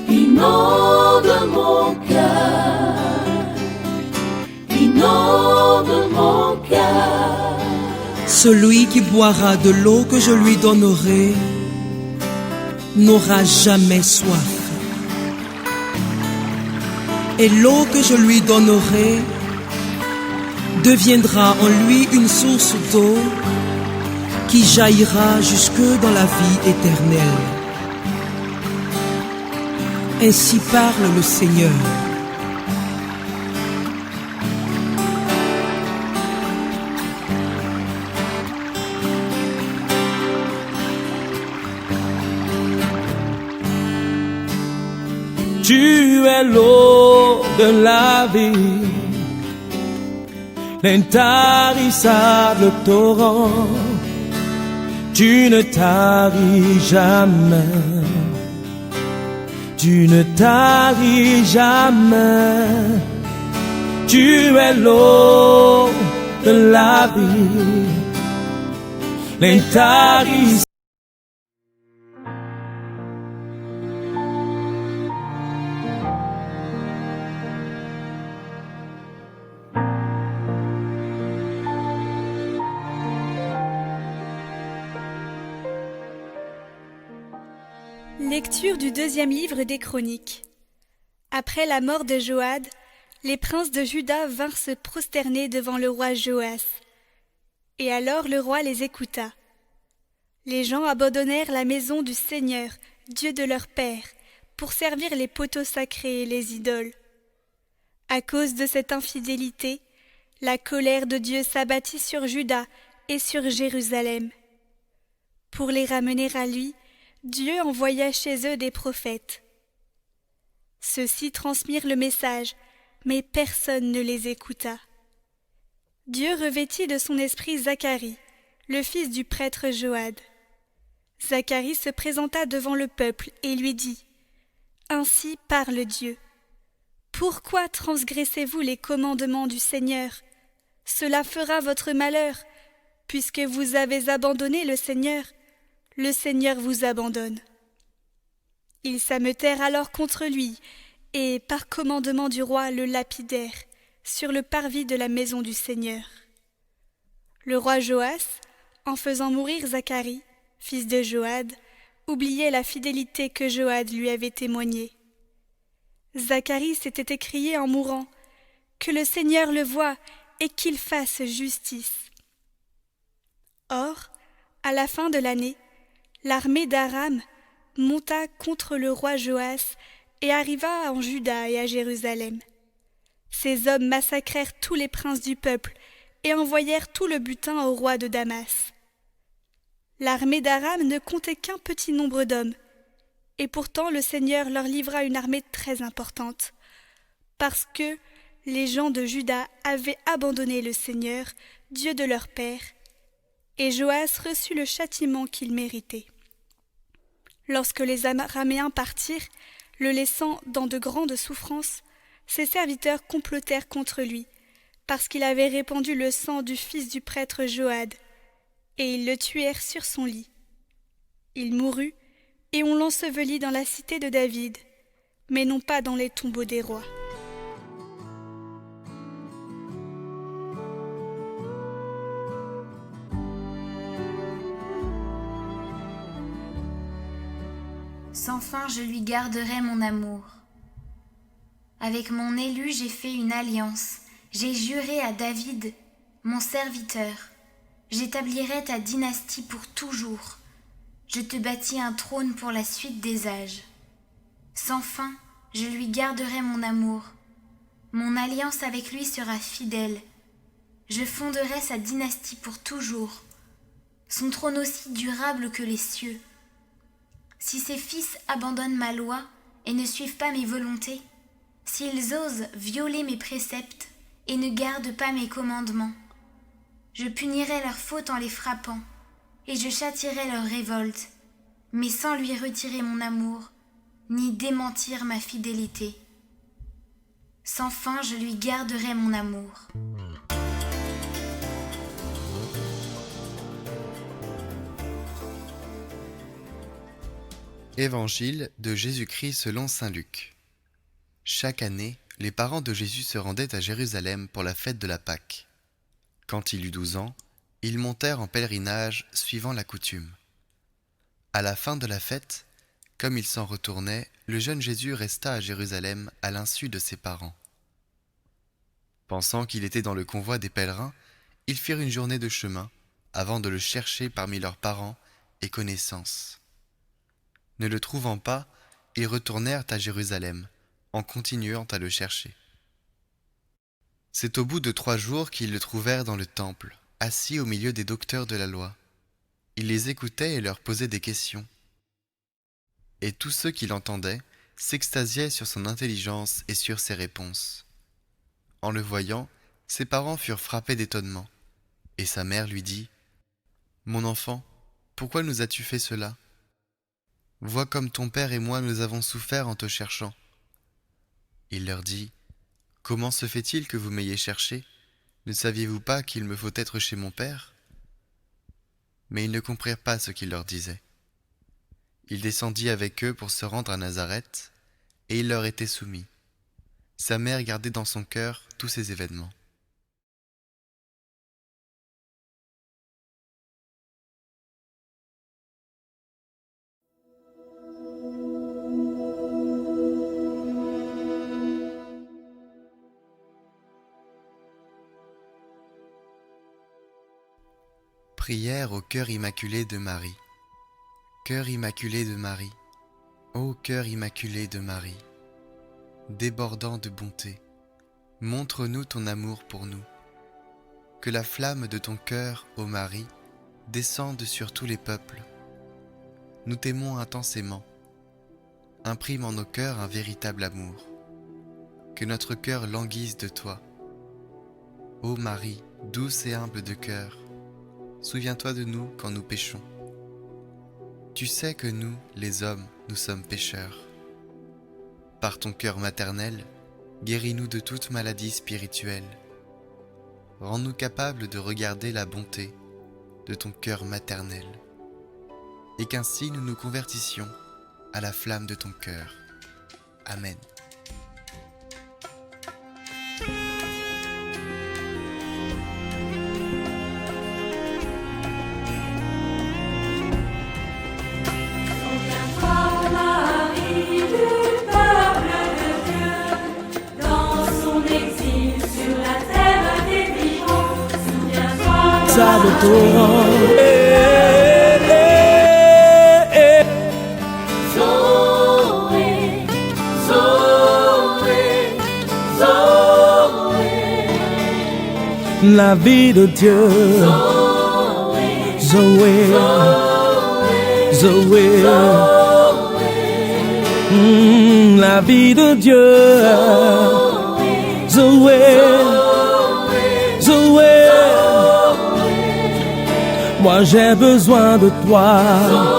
inonde mon cœur, inonde mon cœur. Celui qui boira de l'eau que je lui donnerai n'aura jamais soif. Et l'eau que je lui donnerai deviendra en lui une source d'eau qui jaillira jusque dans la vie éternelle. Ainsi parle le Seigneur. Tu es l'eau de la vie, l'intarissable torrent. Tu ne taris jamais, tu ne taris jamais. Tu es l'eau de la vie, l'intarissable. Lecture du deuxième livre des Chroniques. Après la mort de Joad, les princes de Juda vinrent se prosterner devant le roi Joas. Et alors le roi les écouta. Les gens abandonnèrent la maison du Seigneur, Dieu de leur père, pour servir les poteaux sacrés et les idoles. À cause de cette infidélité, la colère de Dieu s'abattit sur Juda et sur Jérusalem. Pour les ramener à lui, Dieu envoya chez eux des prophètes. Ceux-ci transmirent le message, mais personne ne les écouta. Dieu revêtit de son esprit Zacharie, le fils du prêtre Joad. Zacharie se présenta devant le peuple et lui dit : « Ainsi parle Dieu. Pourquoi transgressez-vous les commandements du Seigneur ? Cela fera votre malheur, puisque vous avez abandonné le Seigneur vous abandonne. » Ils s'ameutèrent alors contre lui, et, par commandement du roi, le lapidèrent sur le parvis de la maison du Seigneur. Le roi Joas, en faisant mourir Zacharie, fils de Joad, oubliait la fidélité que Joad lui avait témoignée. Zacharie s'était écrié en mourant : « Que le Seigneur le voie et qu'il fasse justice. » Or, à la fin de l'année, l'armée d'Aram monta contre le roi Joas et arriva en Juda et à Jérusalem. Ces hommes massacrèrent tous les princes du peuple et envoyèrent tout le butin au roi de Damas. L'armée d'Aram ne comptait qu'un petit nombre d'hommes, et pourtant le Seigneur leur livra une armée très importante, parce que les gens de Juda avaient abandonné le Seigneur, Dieu de leur père, et Joas reçut le châtiment qu'il méritait. Lorsque les Araméens partirent, le laissant dans de grandes souffrances, ses serviteurs complotèrent contre lui, parce qu'il avait répandu le sang du fils du prêtre Joad, et ils le tuèrent sur son lit. Il mourut, et on l'ensevelit dans la cité de David, mais non pas dans les tombeaux des rois. Sans fin je lui garderai mon amour. Avec mon élu j'ai fait une alliance, j'ai juré à David, mon serviteur, j'établirai ta dynastie pour toujours, je te bâtis un trône pour la suite des âges. Sans fin je lui garderai mon amour, mon alliance avec lui sera fidèle, je fonderai sa dynastie pour toujours, son trône aussi durable que les cieux. Si ses fils abandonnent ma loi et ne suivent pas mes volontés, s'ils osent violer mes préceptes et ne gardent pas mes commandements, je punirai leurs fautes en les frappant, et je châtierai leur révolte, mais sans lui retirer mon amour, ni démentir ma fidélité. Sans fin je lui garderai mon amour. Évangile de Jésus-Christ selon saint Luc. Chaque année, les parents de Jésus se rendaient à Jérusalem pour la fête de la Pâque. Quand il eut 12 ans, ils montèrent en pèlerinage suivant la coutume. À la fin de la fête, comme ils s'en retournaient, le jeune Jésus resta à Jérusalem à l'insu de ses parents. Pensant qu'il était dans le convoi des pèlerins, ils firent une journée de chemin avant de le chercher parmi leurs parents et connaissances. Ne le trouvant pas, ils retournèrent à Jérusalem, en continuant à le chercher. C'est au bout de 3 jours qu'ils le trouvèrent dans le temple, assis au milieu des docteurs de la loi. Il les écoutait et leur posait des questions. Et tous ceux qui l'entendaient s'extasiaient sur son intelligence et sur ses réponses. En le voyant, ses parents furent frappés d'étonnement, et sa mère lui dit : « Mon enfant, pourquoi nous as-tu fait cela ? Vois comme ton père et moi nous avons souffert en te cherchant. » Il leur dit : « Comment se fait-il que vous m'ayez cherché ? Ne saviez-vous pas qu'il me faut être chez mon père ? » Mais ils ne comprirent pas ce qu'il leur disait. Il descendit avec eux pour se rendre à Nazareth, et il leur était soumis. Sa mère gardait dans son cœur tous ces événements. Prière au cœur immaculé de Marie. Cœur immaculé de Marie, ô cœur immaculé de Marie, débordant de bonté, montre-nous ton amour pour nous. Que la flamme de ton cœur, ô Marie, descende sur tous les peuples. Nous t'aimons intensément. Imprime en nos cœurs un véritable amour. Que notre cœur languisse de toi. Ô Marie, douce et humble de cœur, souviens-toi de nous quand nous péchons. Tu sais que nous, les hommes, nous sommes pécheurs. Par ton cœur maternel, guéris-nous de toute maladie spirituelle. Rends-nous capables de regarder la bonté de ton cœur maternel, et qu'ainsi nous nous convertissions à la flamme de ton cœur. Amen. Ça de torrent. Zoé, Zoé, Zoé. La vie de Dieu. Zoé, Zoé, la vie de Dieu. Zoé, Zoé. Moi j'ai besoin de toi.